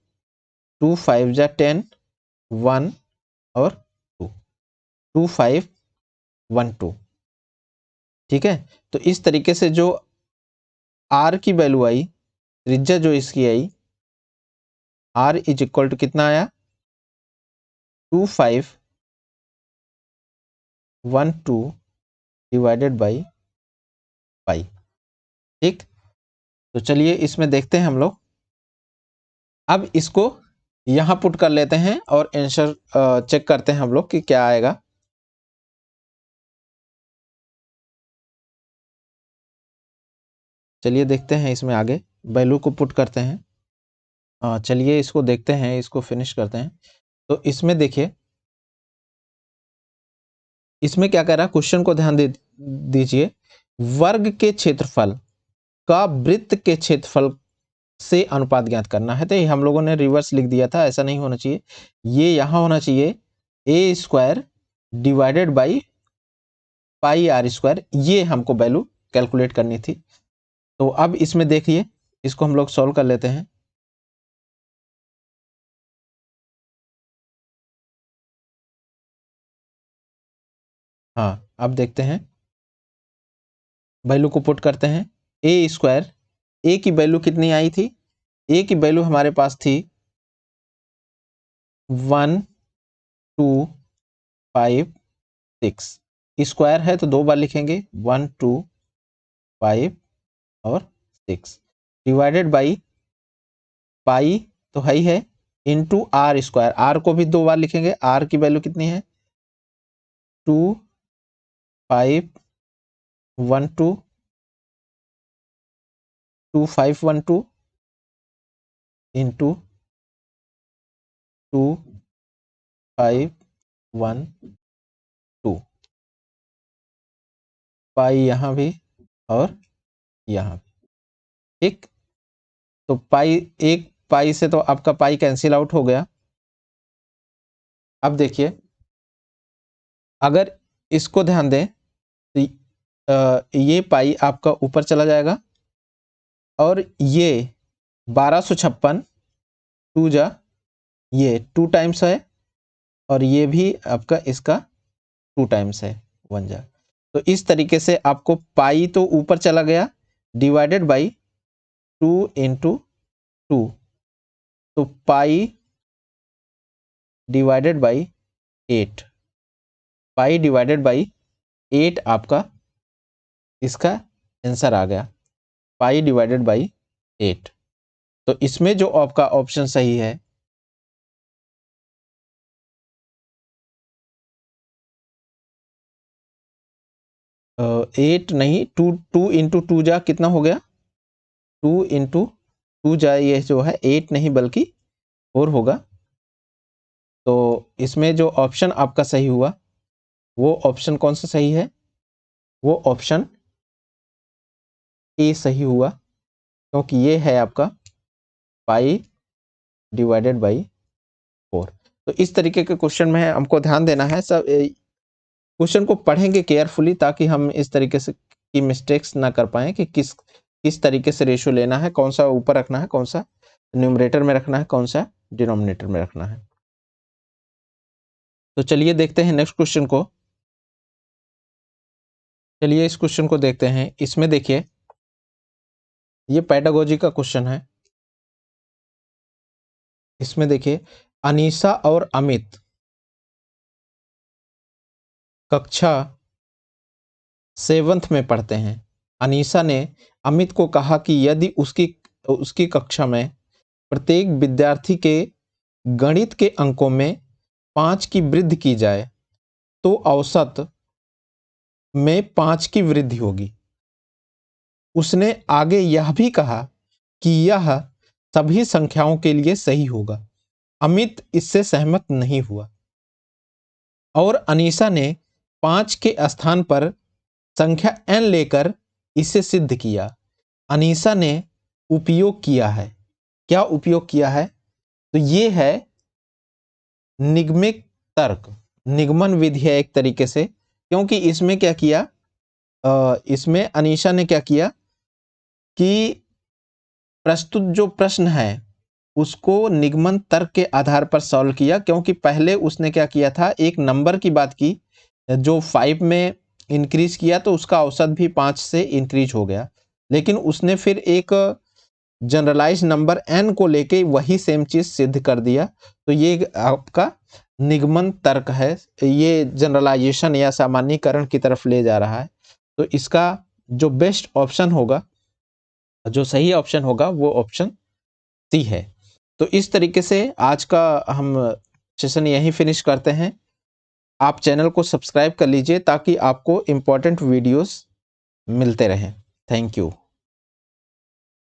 2 5 जा 10, 1 और 2, 2 5 1 2। ठीक है, तो इस तरीके से जो आर की वैल्यू आई, त्रिज्या जो इसकी आई, आर इज इक्वल टू कितना आया 2512 डिवाइडेड बाई पाई। ठीक, तो चलिए इसमें देखते हैं हम लोग। अब इसको यहां पुट कर लेते हैं और आंसर चेक करते हैं हम लोग कि क्या आएगा। चलिए देखते हैं, इसमें आगे वैल्यू को पुट करते हैं। चलिए इसको देखते हैं, इसको फिनिश करते हैं। तो इसमें देखिए, इसमें क्या कह रहा है, क्वेश्चन को ध्यान दीजिए। वर्ग के क्षेत्रफल का वृत्त के क्षेत्रफल से अनुपात ज्ञात करना है। तो ये हम लोगों ने रिवर्स लिख दिया था, ऐसा नहीं होना चाहिए, ये यहां होना चाहिए A square divided by pi R square, ये हमको वैल्यू कैलकुलेट करनी थी। तो अब इसमें देखिए, इसको हम लोग सॉल्व कर लेते हैं। हाँ, अब देखते हैं, वैल्यू को पुट करते हैं। ए स्क्वायर, ए की वैल्यू कितनी आई थी, ए की वैल्यू हमारे पास थी 1 2 5 6, स्क्वायर है तो 2 बार लिखेंगे, 1 2 5 और 6, डिवाइडेड बाई पाई तो है इंटू आर स्क्वायर, आर को भी 2 बार लिखेंगे, आर की वैल्यू कितनी है 2 5 1 2 2 5 1 2 इंटू 2 5 1 2, पाई यहाँ भी और यहाँ भी, ठीक। तो पाई, एक पाई से तो आपका पाई कैंसिल आउट हो गया। अब देखिए, अगर इसको ध्यान दें तो ये पाई आपका ऊपर चला जाएगा और ये 1256 2 जा, ये 2 टाइम्स है और ये भी आपका इसका 2 टाइम्स है 1 जा। तो इस तरीके से आपको पाई तो ऊपर चला गया, डिवाइडेड बाई 2 इंटू 2, तो पाई divided by 8, pi divided by 8 आपका इसका आंसर आ गया, पाई डिवाइडेड बाई 8। तो इसमें जो आपका ऑप्शन सही है 8 नहीं, 2 2 इंटू 2 जा कितना हो गया, 2 इंटू 2 जा, ये जो है 8 नहीं बल्कि 4 होगा। तो इसमें जो ऑप्शन आपका सही हुआ वो ऑप्शन कौन सा सही है, वो ऑप्शन ए सही हुआ, क्योंकि ये है आपका पाई डिवाइडेड बाई 4। तो इस तरीके के क्वेश्चन में हमको ध्यान देना है, सब क्वेश्चन को पढ़ेंगे केयरफुली ताकि हम इस तरीके से की मिस्टेक्स ना कर पाए कि किस तरीके से रेशियो लेना है, कौन सा ऊपर रखना है, कौन सा न्यूमरेटर में रखना है, कौन सा डिनोमिनेटर में रखना है। तो चलिए देखते हैं नेक्स्ट क्वेश्चन को। चलिए इस क्वेश्चन को देखते हैं। इसमें देखिए, ये पेडागोजी का क्वेश्चन है। इसमें देखिए, अनीसा और अमित कक्षा 7th में पढ़ते हैं। अनीसा ने अमित को कहा कि यदि उसकी कक्षा में प्रत्येक विद्यार्थी के गणित के अंकों में 5 की वृद्धि की जाए तो औसत में 5 की वृद्धि होगी। उसने आगे यह भी कहा कि यह सभी संख्याओं के लिए सही होगा। अमित इससे सहमत नहीं हुआ और अनीसा ने 5 के स्थान पर संख्या n लेकर इसे सिद्ध किया। अनीसा ने उपयोग किया है, क्या उपयोग किया है, तो ये है निगमिक तर्क, निगमन विधि है एक तरीके से, क्योंकि इसमें क्या किया, इसमें अनीसा ने क्या किया कि प्रस्तुत जो प्रश्न है उसको निगमन तर्क के आधार पर सॉल्व किया, क्योंकि पहले उसने क्या किया था, एक नंबर की बात की जो 5 में इंक्रीज किया तो उसका औसत भी 5 से इंक्रीज हो गया, लेकिन उसने फिर एक जनरलाइज नंबर n को लेके वही सेम चीज सिद्ध कर दिया। तो ये आपका निगमन तर्क है, ये जनरलाइजेशन या सामान्यीकरण की तरफ ले जा रहा है। तो इसका जो बेस्ट ऑप्शन होगा, जो सही ऑप्शन होगा, वो ऑप्शन सी है। तो इस तरीके से आज का हम सेशन यहीं फिनिश करते हैं। आप चैनल को सब्सक्राइब कर लीजिए ताकि आपको इम्पोर्टेंट वीडियोस मिलते रहें। Thank you.